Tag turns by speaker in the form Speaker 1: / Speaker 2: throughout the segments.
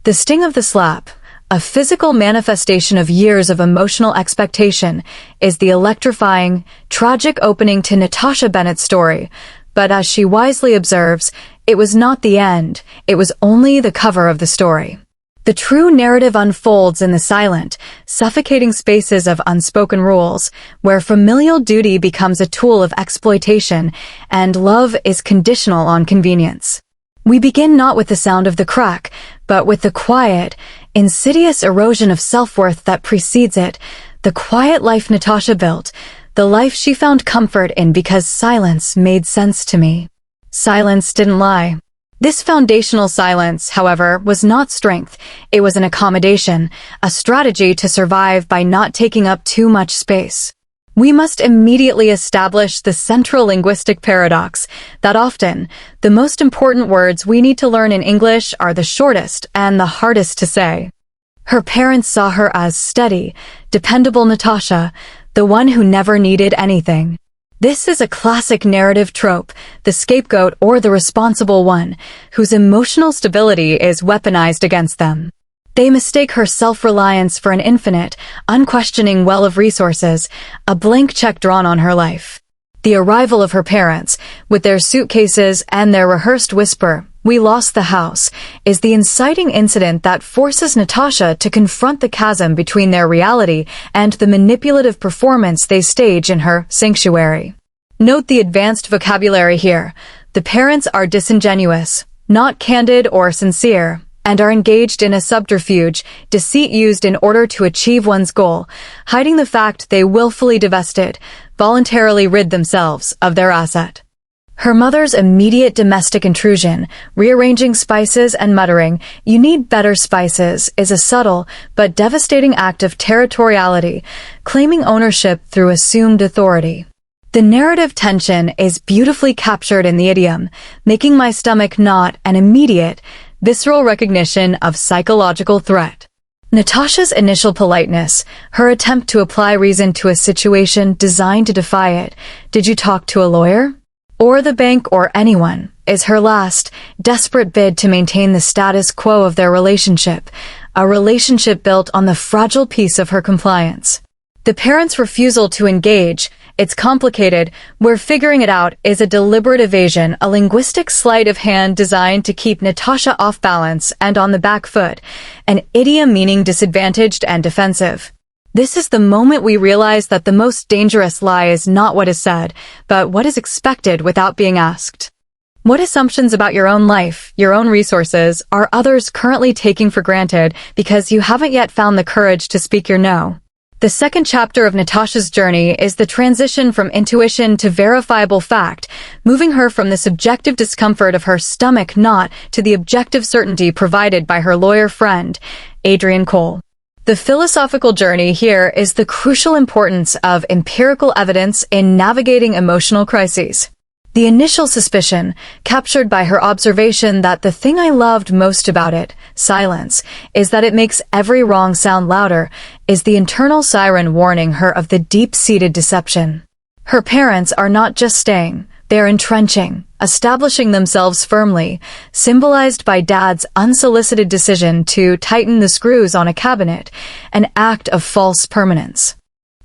Speaker 1: The sting of the slap, a physical manifestation of years of emotional expectation, is the electrifying, tragic opening to Natasha Bennett's story. But as she wisely observes, it was not the end, it was only the cover of the story. The true narrative unfolds in the silent, suffocating spaces of unspoken rules, where familial duty becomes a tool of exploitation and love is conditional on convenience. We begin not with the sound of the crack, but with the quiet, insidious erosion of self-worth that precedes it, the quiet life Natasha built, the life she found comfort in because silence made sense to me. Silence didn't lie. This foundational silence, however, was not strength. It was an accommodation, a strategy to survive by not taking up too much space. We must immediately establish the central linguistic paradox that often the most important words we need to learn in English are the shortest and the hardest to say. Her parents saw her as steady, dependable Natasha, the one who never needed anything. This is a classic narrative trope, the scapegoat or the responsible one, whose emotional stability is weaponized against them. They mistake her self-reliance for an infinite, unquestioning well of resources, a blank check drawn on her life. The arrival of her parents, with their suitcases and their rehearsed whisper, "We lost the house," is the inciting incident that forces Natasha to confront the chasm between their reality and the manipulative performance they stage in her sanctuary. Note the advanced vocabulary here. The parents are disingenuous, not candid or sincere, and are engaged in a subterfuge, deceit used in order to achieve one's goal, hiding the fact they willfully divested, voluntarily rid themselves of their asset. Her mother's immediate domestic intrusion, rearranging spices and muttering, "You need better spices," is a subtle but devastating act of territoriality, claiming ownership through assumed authority. The narrative tension is beautifully captured in the idiom, making my stomach knot, an immediate, visceral recognition of psychological threat. Natasha's initial politeness, her attempt to apply reason to a situation designed to defy it, "Did you talk to a lawyer? Or the bank or anyone?" is her last, desperate bid to maintain the status quo of their relationship, a relationship built on the fragile piece of her compliance. The parents' refusal to engage, "It's complicated, we're figuring it out," is a deliberate evasion, a linguistic sleight of hand designed to keep Natasha off balance and on the back foot, an idiom meaning disadvantaged and defensive. This is the moment we realize that the most dangerous lie is not what is said, but what is expected without being asked. What assumptions about your own life, your own resources, are others currently taking for granted because you haven't yet found the courage to speak your no? The second chapter of Natasha's journey is the transition from intuition to verifiable fact, moving her from the subjective discomfort of her stomach knot to the objective certainty provided by her lawyer friend, Adrian Cole. The philosophical journey here is the crucial importance of empirical evidence in navigating emotional crises. The initial suspicion, captured by her observation that the thing I loved most about it, silence, is that it makes every wrong sound louder, is the internal siren warning her of the deep-seated deception. Her parents are not just staying, they are entrenching, establishing themselves firmly, symbolized by Dad's unsolicited decision to tighten the screws on a cabinet, an act of false permanence.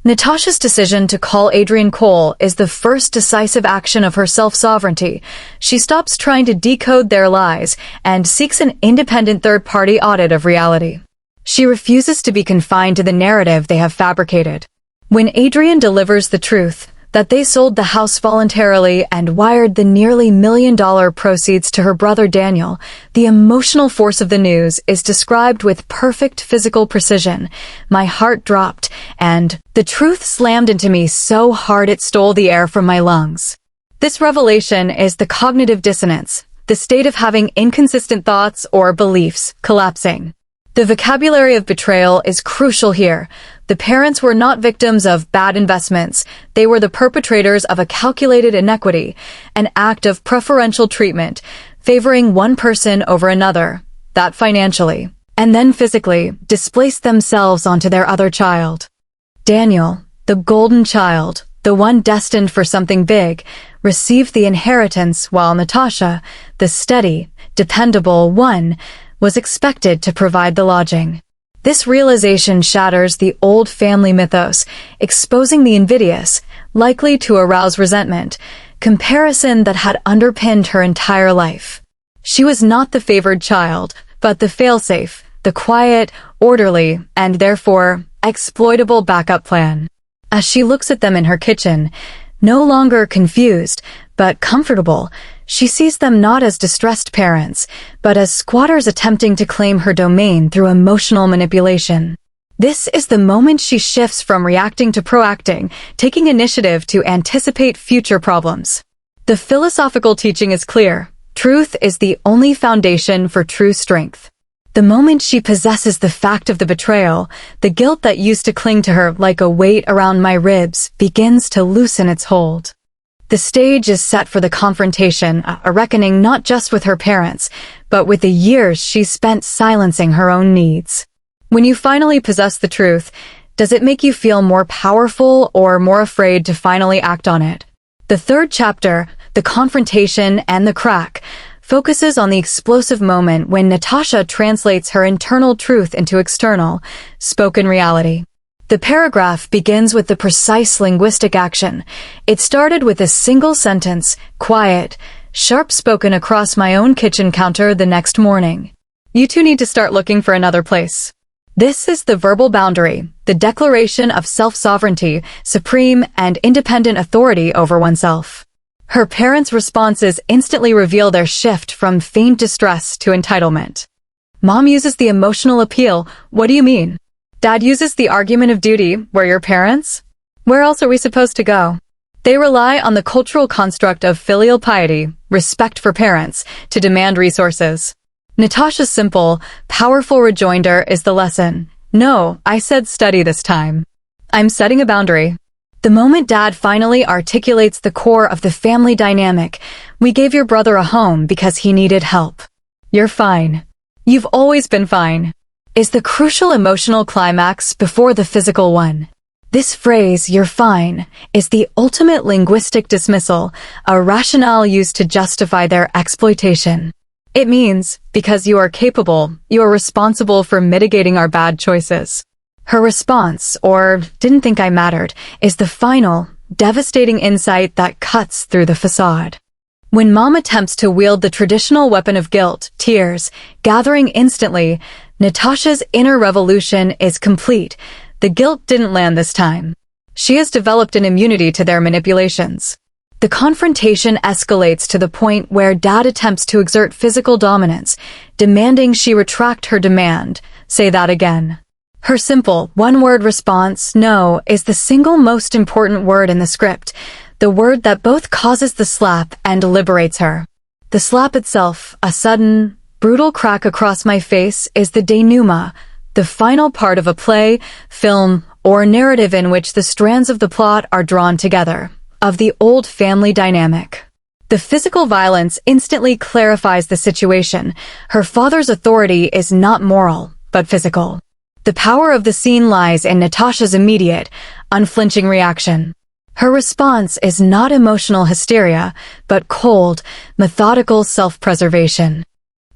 Speaker 1: Natasha's decision to call Adrian Cole is the first decisive action of her self-sovereignty. She stops trying to decode their lies and seeks an independent third-party audit of reality. She refuses to be confined to the narrative they have fabricated. When Adrian delivers the truth, that they sold the house voluntarily and wired the nearly $1 million proceeds to her brother Daniel, the emotional force of the news is described with perfect physical precision. My heart dropped, and the truth slammed into me so hard it stole the air from my lungs. This revelation is the cognitive dissonance, the state of having inconsistent thoughts or beliefs collapsing. The vocabulary of betrayal is crucial here. The parents were not victims of bad investments. They were the perpetrators of a calculated inequity, an act of preferential treatment, favoring one person over another, that financially, and then physically, displaced themselves onto their other child. Daniel, the golden child, the one destined for something big, received the inheritance while Natasha, the steady, dependable one, was expected to provide the lodging. This realization shatters the old family mythos, exposing the invidious, likely to arouse resentment, comparison that had underpinned her entire life. She was not the favored child, but the failsafe, the quiet, orderly, and therefore exploitable backup plan. As she looks at them in her kitchen, no longer confused, but comfortable, she sees them not as distressed parents, but as squatters attempting to claim her domain through emotional manipulation. This is the moment she shifts from reacting to proacting, taking initiative to anticipate future problems. The philosophical teaching is clear. Truth is the only foundation for true strength. The moment she possesses the fact of the betrayal, the guilt that used to cling to her like a weight around my ribs begins to loosen its hold. The stage is set for the confrontation, a reckoning not just with her parents, but with the years she spent silencing her own needs. When you finally possess the truth, does it make you feel more powerful or more afraid to finally act on it? The third chapter, The Confrontation and the Crack, focuses on the explosive moment when Natasha translates her internal truth into external, spoken reality. The paragraph begins with the precise linguistic action. It started with a single sentence, quiet, sharp-spoken across my own kitchen counter the next morning. You two need to start looking for another place. This is the verbal boundary, the declaration of self-sovereignty, supreme and independent authority over oneself. Her parents' responses instantly reveal their shift from feigned distress to entitlement. Mom uses the emotional appeal, what do you mean? Dad uses the argument of duty, we're your parents? Where else are we supposed to go? They rely on the cultural construct of filial piety, respect for parents, to demand resources. Natasha's simple, powerful rejoinder is the lesson. No, I said study this time. I'm setting a boundary. The moment Dad finally articulates the core of the family dynamic, we gave your brother a home because he needed help. You're fine. You've always been fine. Is the crucial emotional climax before the physical one. This phrase, you're fine, is the ultimate linguistic dismissal, a rationale used to justify their exploitation. It means, because you are capable, you are responsible for mitigating our bad choices. Her response, or didn't think I mattered, is the final, devastating insight that cuts through the facade. When Mom attempts to wield the traditional weapon of guilt, tears, gathering instantly, Natasha's inner revolution is complete. The guilt didn't land this time. She has developed an immunity to their manipulations. The confrontation escalates to the point where Dad attempts to exert physical dominance, demanding she retract her demand. Say that again. Her simple, one-word response, no, is the single most important word in the script, the word that both causes the slap and liberates her. The slap itself, a sudden, brutal crack across my face, is the denouement, the final part of a play, film, or narrative in which the strands of the plot are drawn together, of the old family dynamic. The physical violence instantly clarifies the situation. Her father's authority is not moral, but physical. The power of the scene lies in Natasha's immediate, unflinching reaction. Her response is not emotional hysteria, but cold, methodical self-preservation.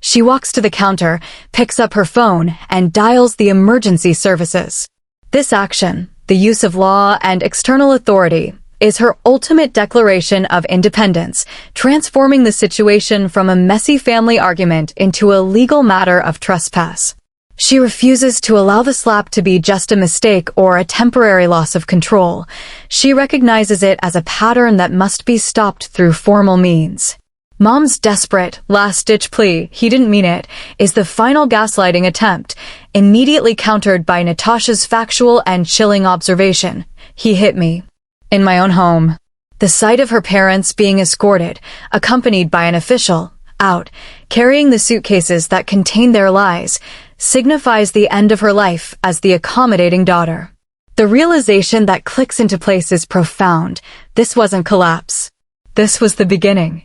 Speaker 1: She walks to the counter, picks up her phone, and dials the emergency services. This action, the use of law and external authority, is her ultimate declaration of independence, transforming the situation from a messy family argument into a legal matter of trespass. She refuses to allow the slap to be just a mistake or a temporary loss of control. She recognizes it as a pattern that must be stopped through formal means. Mom's desperate, last-ditch plea, he didn't mean it, is the final gaslighting attempt, immediately countered by Natasha's factual and chilling observation. He hit me. In my own home. The sight of her parents being escorted, accompanied by an official, out, carrying the suitcases that contain their lies, signifies the end of her life as the accommodating daughter. The realization that clicks into place is profound. This wasn't collapse. This was the beginning.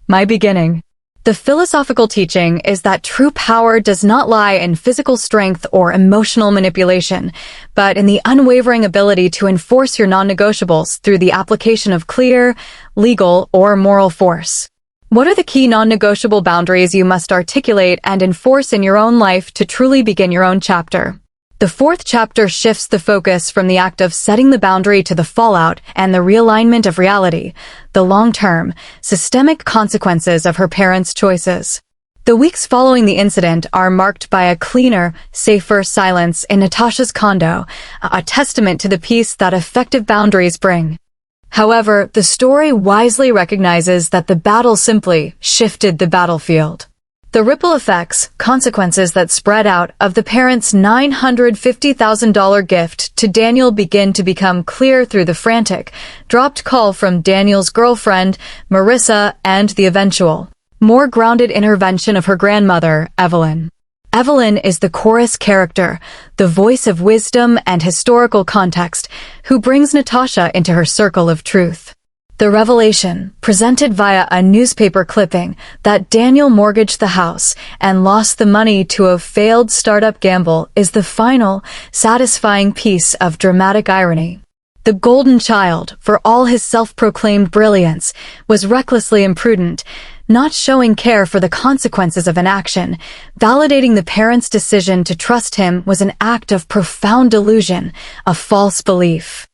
Speaker 1: My beginning. The philosophical teaching is that true power does not lie in physical strength or emotional manipulation, but in the unwavering ability to enforce your non-negotiables through the application of clear, legal, or moral force. What are the key non-negotiable boundaries you must articulate and enforce in your own life to truly begin your own chapter? The fourth chapter shifts the focus from the act of setting the boundary to the fallout and the realignment of reality, the long-term, systemic consequences of her parents' choices. The weeks following the incident are marked by a cleaner, safer silence in Natasha's condo, a testament to the peace that effective boundaries bring. However, the story wisely recognizes that the battle simply shifted the battlefield. The ripple effects, consequences that spread out of the parents' $950,000 gift to Daniel begin to become clear through the frantic, dropped call from Daniel's girlfriend, Marissa, and the eventual, more grounded intervention of her grandmother, Evelyn. Evelyn is the chorus character, the voice of wisdom and historical context, who brings Natasha into her circle of truth. The revelation, presented via a newspaper clipping, that Daniel mortgaged the house and lost the money to a failed startup gamble is the final, satisfying piece of dramatic irony. The golden child, for all his self-proclaimed brilliance, was recklessly imprudent, not showing care for the consequences of an action. Validating the parents' decision to trust him was an act of profound delusion, a false belief.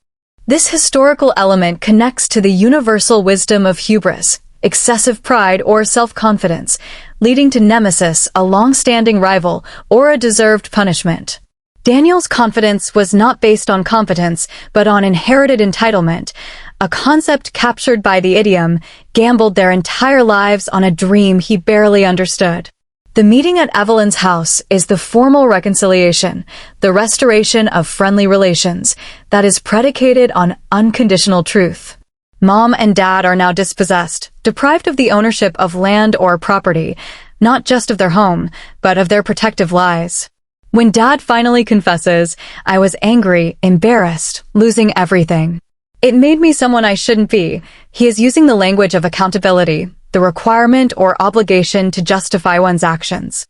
Speaker 1: This historical element connects to the universal wisdom of hubris, excessive pride or self-confidence, leading to nemesis, a long-standing rival, or a deserved punishment. Daniel's confidence was not based on competence, but on inherited entitlement, a concept captured by the idiom, gambled their entire lives on a dream he barely understood. The meeting at Evelyn's house is the formal reconciliation, the restoration of friendly relations, that is predicated on unconditional truth. Mom and Dad are now dispossessed, deprived of the ownership of land or property, not just of their home, but of their protective lies. When Dad finally confesses, I was angry, embarrassed, losing everything. It made me someone I shouldn't be. He is using the language of accountability, the requirement or obligation to justify one's actions.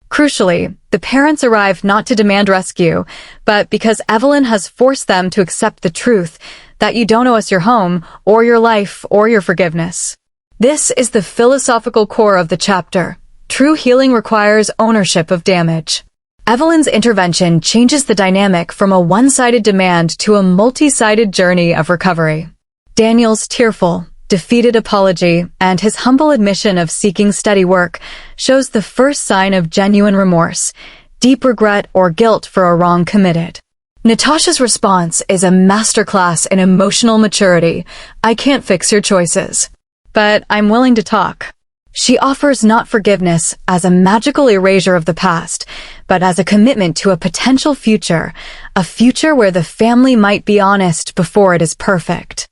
Speaker 1: Crucially, the parents arrive not to demand rescue, but because Evelyn has forced them to accept the truth that you don't owe us your home, or your life, or your forgiveness. This is the philosophical core of the chapter. True healing requires ownership of damage. Evelyn's intervention changes the dynamic from a one-sided demand to a multi-sided journey of recovery. Daniel's tearful, defeated apology, and his humble admission of seeking steady work shows the first sign of genuine remorse, deep regret or guilt for a wrong committed. Natasha's response is a masterclass in emotional maturity. I can't fix your choices, but I'm willing to talk. She offers not forgiveness as a magical erasure of the past, but as a commitment to a potential future, a future where the family might be honest before it is perfect.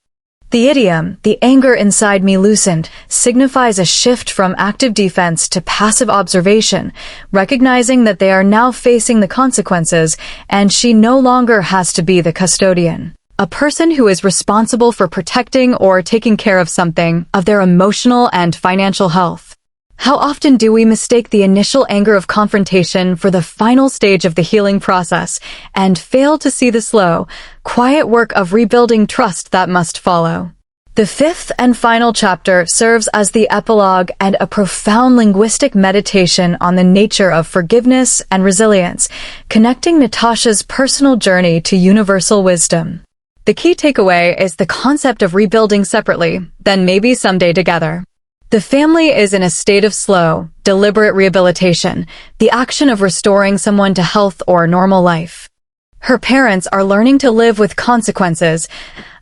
Speaker 1: The idiom, the anger inside me loosened, signifies a shift from active defense to passive observation, recognizing that they are now facing the consequences and she no longer has to be the custodian. A person who is responsible for protecting or taking care of something, of their emotional and financial health. How often do we mistake the initial anger of confrontation for the final stage of the healing process and fail to see the slow, quiet work of rebuilding trust that must follow? The fifth and final chapter serves as the epilogue and a profound linguistic meditation on the nature of forgiveness and resilience, connecting Natasha's personal journey to universal wisdom. The key takeaway is the concept of rebuilding separately, then maybe someday together. The family is in a state of slow, deliberate rehabilitation, the action of restoring someone to health or normal life. Her parents are learning to live with consequences,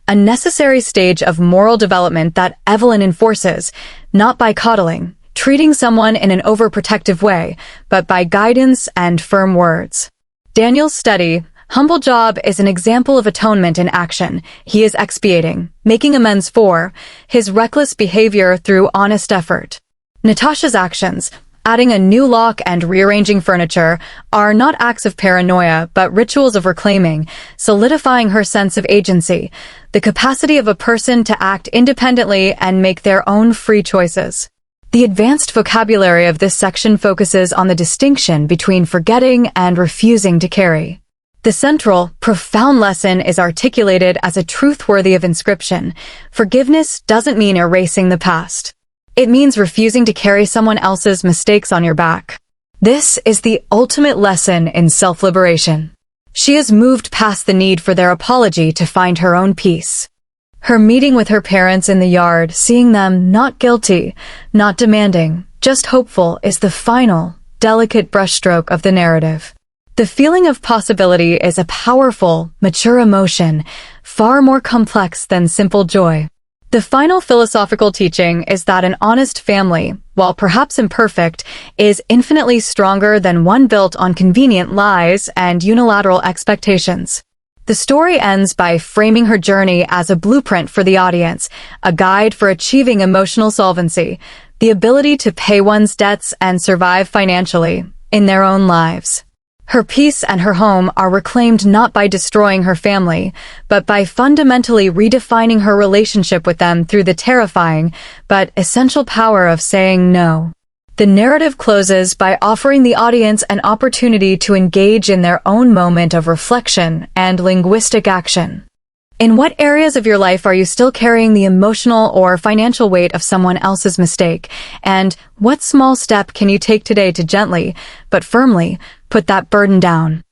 Speaker 1: a necessary stage of moral development that Evelyn enforces, not by coddling, treating someone in an overprotective way, but by guidance and firm words. Daniel's steady, humble job is an example of atonement in action. He is expiating, making amends for, his reckless behavior through honest effort. Natasha's actions, adding a new lock and rearranging furniture, are not acts of paranoia but rituals of reclaiming, solidifying her sense of agency, the capacity of a person to act independently and make their own free choices. The advanced vocabulary of this section focuses on the distinction between forgetting and refusing to carry. The central, profound lesson is articulated as a truth worthy of inscription. Forgiveness doesn't mean erasing the past. It means refusing to carry someone else's mistakes on your back. This is the ultimate lesson in self-liberation. She has moved past the need for their apology to find her own peace. Her meeting with her parents in the yard, seeing them not guilty, not demanding, just hopeful, is the final, delicate brushstroke of the narrative. The feeling of possibility is a powerful, mature emotion, far more complex than simple joy. The final philosophical teaching is that an honest family, while perhaps imperfect, is infinitely stronger than one built on convenient lies and unilateral expectations. The story ends by framing her journey as a blueprint for the audience, a guide for achieving emotional solvency, the ability to pay one's debts and survive financially in their own lives. Her peace and her home are reclaimed not by destroying her family, but by fundamentally redefining her relationship with them through the terrifying but essential power of saying no. The narrative closes by offering the audience an opportunity to engage in their own moment of reflection and linguistic action. In what areas of your life are you still carrying the emotional or financial weight of someone else's mistake? And what small step can you take today to gently, but firmly, put that burden down?